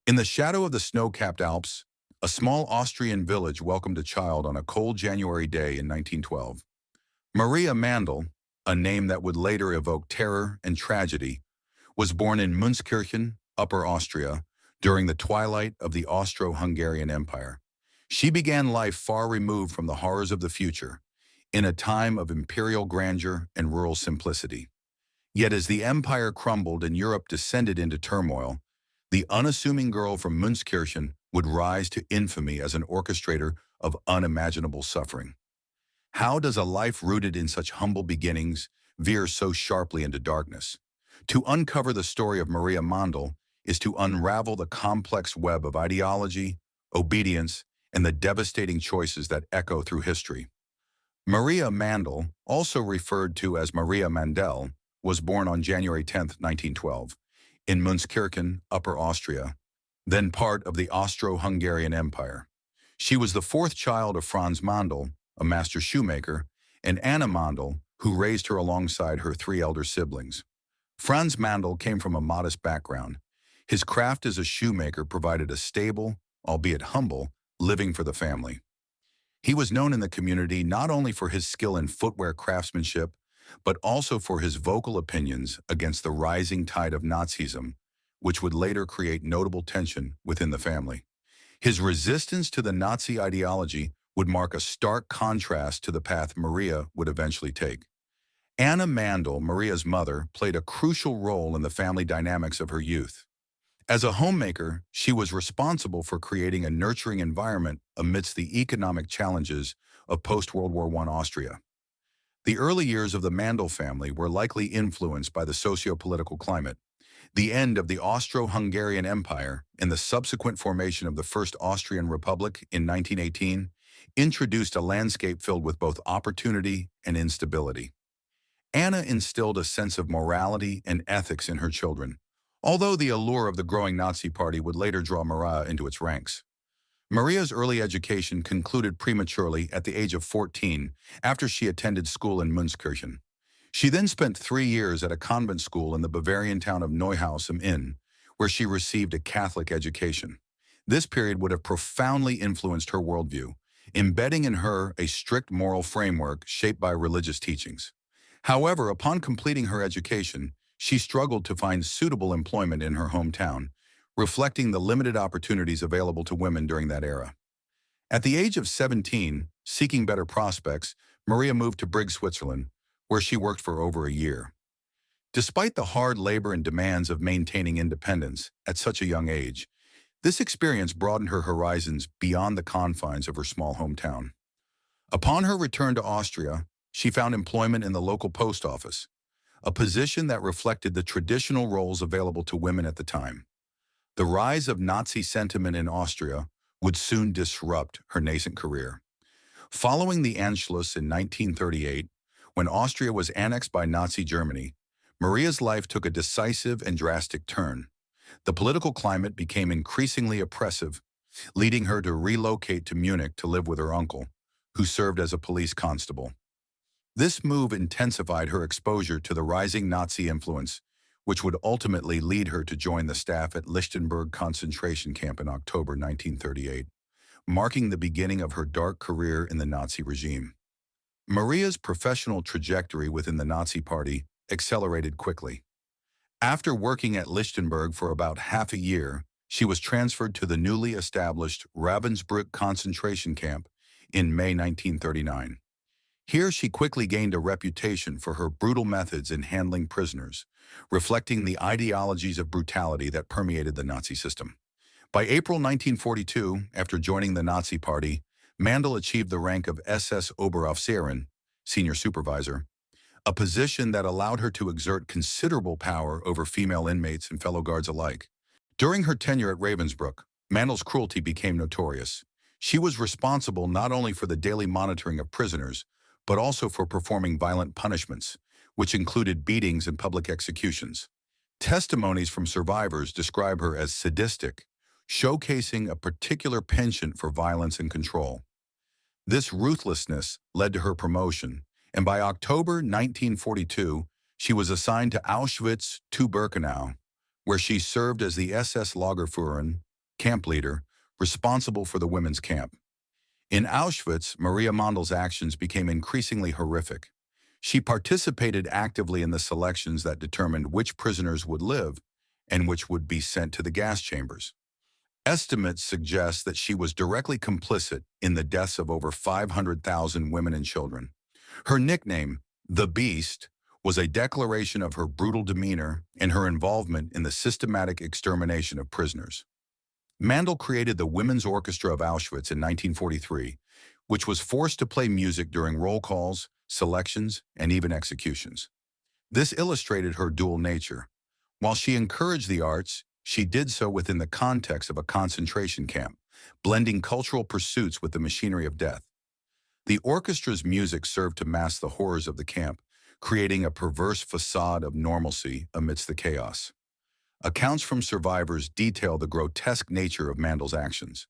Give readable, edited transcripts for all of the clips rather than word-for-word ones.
In the shadow of the snow-capped Alps, a small Austrian village welcomed a child on a cold January day in 1912. Maria Mandl, a name that would later evoke terror and tragedy, was born in Münzkirchen, Upper Austria, during the twilight of the Austro-Hungarian Empire. She began life far removed from the horrors of the future, in a time of imperial grandeur and rural simplicity. Yet as the empire crumbled and Europe descended into turmoil, the unassuming girl from Münzkirchen would rise to infamy as an orchestrator of unimaginable suffering. How does a life rooted in such humble beginnings veer so sharply into darkness? To uncover the story of Maria Mandl is to unravel the complex web of ideology, obedience, and the devastating choices that echo through history. Maria Mandl, also referred to as Maria Mandel, was born on January 10, 1912, in Münzkirchen, Upper Austria, then part of the Austro-Hungarian Empire. She was the fourth child of Franz Mandl, a master shoemaker, and Anna Mandl, who raised her alongside her three elder siblings. Franz Mandl came from a modest background. His craft as a shoemaker provided a stable, albeit humble, living for the family. He was known in the community not only for his skill in footwear craftsmanship, but also for his vocal opinions against the rising tide of Nazism, which would later create notable tension within the family. His resistance to the Nazi ideology would mark a stark contrast to the path Maria would eventually take. Anna Mandl, Maria's mother, played a crucial role in the family dynamics of her youth. As a homemaker, she was responsible for creating a nurturing environment amidst the economic challenges of post-World War I Austria. The early years of the Mandl family were likely influenced by the socio-political climate. The end of the Austro-Hungarian Empire and the subsequent formation of the First Austrian Republic in 1918 introduced a landscape filled with both opportunity and instability. Anna instilled a sense of morality and ethics in her children, although the allure of the growing Nazi Party would later draw Maria into its ranks. Maria's early education concluded prematurely at the age of 14 after she attended school in Münzkirchen. She then spent 3 years at a convent school in the Bavarian town of Neuhaus am Inn, where she received a Catholic education. This period would have profoundly influenced her worldview, embedding in her a strict moral framework shaped by religious teachings. However, upon completing her education, she struggled to find suitable employment in her hometown, reflecting the limited opportunities available to women during that era. At the age of 17, seeking better prospects, Maria moved to Brigg, Switzerland, where she worked for over a year. Despite the hard labor and demands of maintaining independence at such a young age, this experience broadened her horizons beyond the confines of her small hometown. Upon her return to Austria, she found employment in the local post office, a position that reflected the traditional roles available to women at the time. The rise of Nazi sentiment in Austria would soon disrupt her nascent career. Following the Anschluss in 1938, when Austria was annexed by Nazi Germany, Maria's life took a decisive and drastic turn. The political climate became increasingly oppressive, leading her to relocate to Munich to live with her uncle, who served as a police constable. This move intensified her exposure to the rising Nazi influence, which would ultimately lead her to join the staff at Lichtenberg concentration camp in October 1938, marking the beginning of her dark career in the Nazi regime. Maria's professional trajectory within the Nazi Party accelerated quickly. After working at Lichtenberg for about half a year, she was transferred to the newly established Ravensbrück concentration camp in May 1939. Here she quickly gained a reputation for her brutal methods in handling prisoners, reflecting the ideologies of brutality that permeated the Nazi system. By April 1942, after joining the Nazi Party, Mandl achieved the rank of SS Oberaufseherin, senior supervisor, a position that allowed her to exert considerable power over female inmates and fellow guards alike. During her tenure at Ravensbrück, Mandl's cruelty became notorious. She was responsible not only for the daily monitoring of prisoners, but also for performing violent punishments, which included beatings and public executions. Testimonies from survivors describe her as sadistic, showcasing a particular penchant for violence and control. This ruthlessness led to her promotion, and by October 1942, she was assigned to Auschwitz-Birkenau, where she served as the SS Lagerführerin, camp leader, responsible for the women's camp. In Auschwitz, Maria Mandl's actions became increasingly horrific. She participated actively in the selections that determined which prisoners would live and which would be sent to the gas chambers. Estimates suggest that she was directly complicit in the deaths of over 500,000 women and children. Her nickname, the Beast, was a declaration of her brutal demeanor and her involvement in the systematic extermination of prisoners. Mandl created the Women's Orchestra of Auschwitz in 1943, which was forced to play music during roll calls, selections, and even executions. This illustrated her dual nature. While she encouraged the arts, she did so within the context of a concentration camp, blending cultural pursuits with the machinery of death. The orchestra's music served to mask the horrors of the camp, creating a perverse facade of normalcy amidst the chaos. Accounts from survivors detail the grotesque nature of Mandl's actions.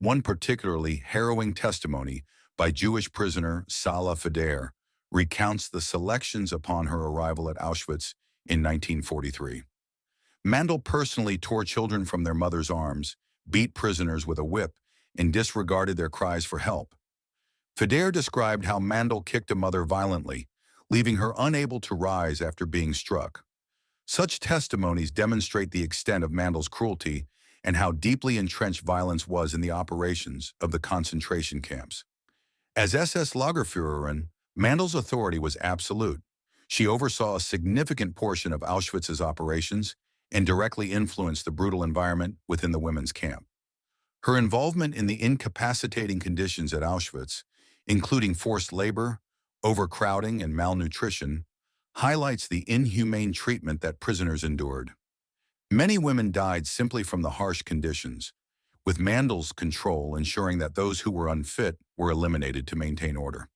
One particularly harrowing testimony by Jewish prisoner Salah Feder recounts the selections upon her arrival at Auschwitz in 1943. Mandl personally tore children from their mother's arms, beat prisoners with a whip, and disregarded their cries for help. Feder described how Mandl kicked a mother violently, leaving her unable to rise after being struck. Such testimonies demonstrate the extent of Mandl's cruelty and how deeply entrenched violence was in the operations of the concentration camps. As SS Lagerführerin, Mandl's authority was absolute. She oversaw a significant portion of Auschwitz's operations and directly influenced the brutal environment within the women's camp. Her involvement in the incapacitating conditions at Auschwitz, including forced labor, overcrowding, and malnutrition, highlights the inhumane treatment that prisoners endured. Many women died simply from the harsh conditions, with Mandl's control ensuring that those who were unfit were eliminated to maintain order.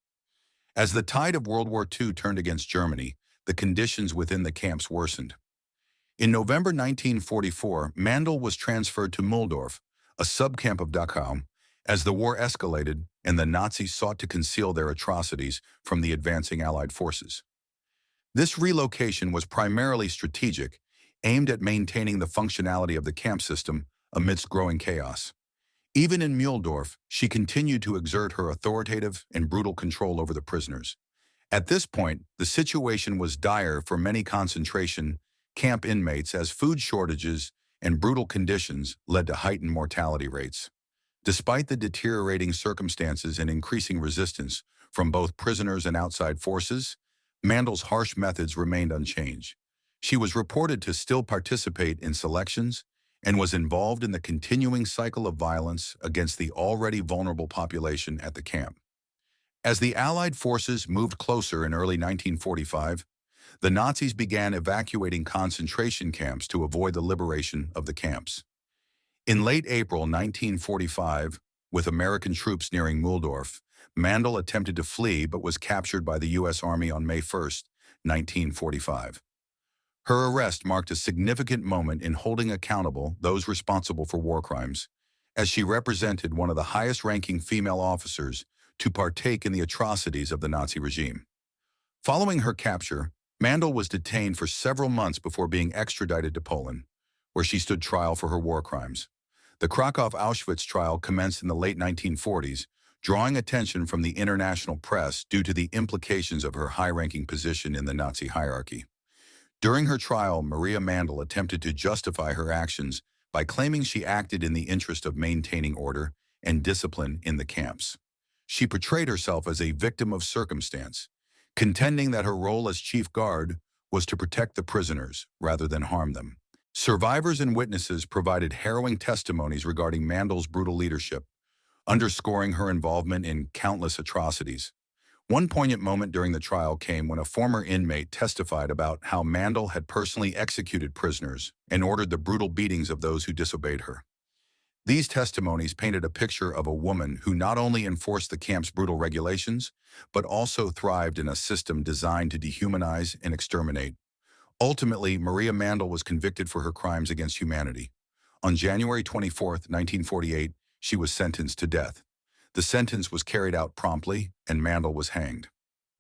As the tide of World War II turned against Germany, the conditions within the camps worsened. In November 1944, Mandl was transferred to Mühldorf, a subcamp of Dachau, as the war escalated and the Nazis sought to conceal their atrocities from the advancing Allied forces. This relocation was primarily strategic, aimed at maintaining the functionality of the camp system amidst growing chaos. Even in Mühldorf, she continued to exert her authoritative and brutal control over the prisoners. At this point, the situation was dire for many concentration camp inmates as food shortages and brutal conditions led to heightened mortality rates. Despite the deteriorating circumstances and increasing resistance from both prisoners and outside forces, Mandl's harsh methods remained unchanged. She was reported to still participate in selections and was involved in the continuing cycle of violence against the already vulnerable population at the camp. As the Allied forces moved closer in early 1945, the Nazis began evacuating concentration camps to avoid the liberation of the camps. In late April 1945, with American troops nearing Mühldorf, Mandl attempted to flee but was captured by the U.S. Army on May 1, 1945. Her arrest marked a significant moment in holding accountable those responsible for war crimes, as she represented one of the highest-ranking female officers to partake in the atrocities of the Nazi regime. Following her capture, Mandl was detained for several months before being extradited to Poland, where she stood trial for her war crimes. The Krakow-Auschwitz trial commenced in the late 1940s, drawing attention from the international press due to the implications of her high-ranking position in the Nazi hierarchy. During her trial, Maria Mandl attempted to justify her actions by claiming she acted in the interest of maintaining order and discipline in the camps. She portrayed herself as a victim of circumstance, contending that her role as chief guard was to protect the prisoners rather than harm them. Survivors and witnesses provided harrowing testimonies regarding Mandl's brutal leadership, underscoring her involvement in countless atrocities. One poignant moment during the trial came when a former inmate testified about how Mandl had personally executed prisoners and ordered the brutal beatings of those who disobeyed her. These testimonies painted a picture of a woman who not only enforced the camp's brutal regulations, but also thrived in a system designed to dehumanize and exterminate. Ultimately, Maria Mandl was convicted for her crimes against humanity. On January 24, 1948, she was sentenced to death. The sentence was carried out promptly, and Mandl was hanged.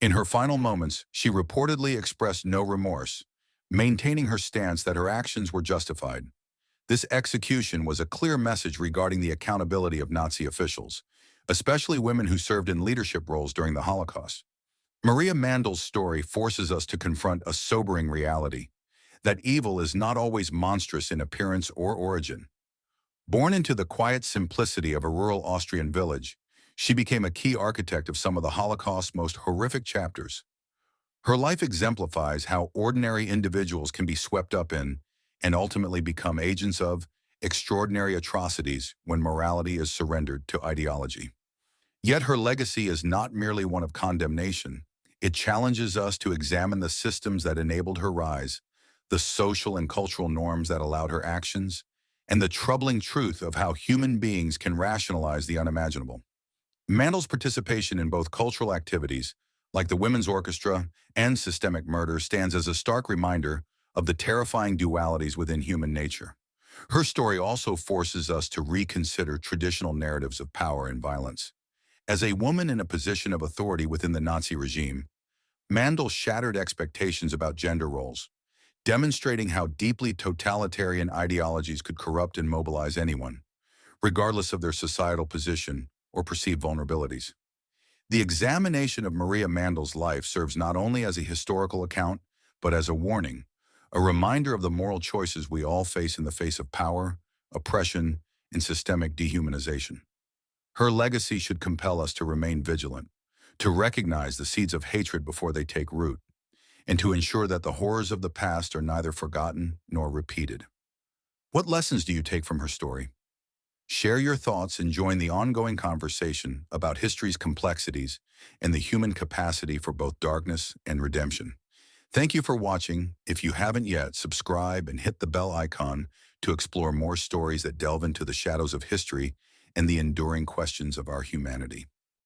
In her final moments, she reportedly expressed no remorse, maintaining her stance that her actions were justified. This execution was a clear message regarding the accountability of Nazi officials, especially women who served in leadership roles during the Holocaust. Maria Mandl's story forces us to confront a sobering reality, that evil is not always monstrous in appearance or origin. Born into the quiet simplicity of a rural Austrian village, she became a key architect of some of the Holocaust's most horrific chapters. Her life exemplifies how ordinary individuals can be swept up in, and ultimately become agents of, extraordinary atrocities when morality is surrendered to ideology. Yet her legacy is not merely one of condemnation. It challenges us to examine the systems that enabled her rise, the social and cultural norms that allowed her actions, and the troubling truth of how human beings can rationalize the unimaginable. Mandl's participation in both cultural activities, like the Women's Orchestra and systemic murder, stands as a stark reminder of the terrifying dualities within human nature. Her story also forces us to reconsider traditional narratives of power and violence. As a woman in a position of authority within the Nazi regime, Mandl shattered expectations about gender roles, demonstrating how deeply totalitarian ideologies could corrupt and mobilize anyone, regardless of their societal position or perceived vulnerabilities. The examination of Maria Mandl's life serves not only as a historical account, but as a warning, a reminder of the moral choices we all face in the face of power, oppression, and systemic dehumanization. Her legacy should compel us to remain vigilant, to recognize the seeds of hatred before they take root, and to ensure that the horrors of the past are neither forgotten nor repeated. What lessons do you take from her story? Share your thoughts and join the ongoing conversation about history's complexities and the human capacity for both darkness and redemption. Thank you for watching. If you haven't yet, subscribe and hit the bell icon to explore more stories that delve into the shadows of history and the enduring questions of our humanity.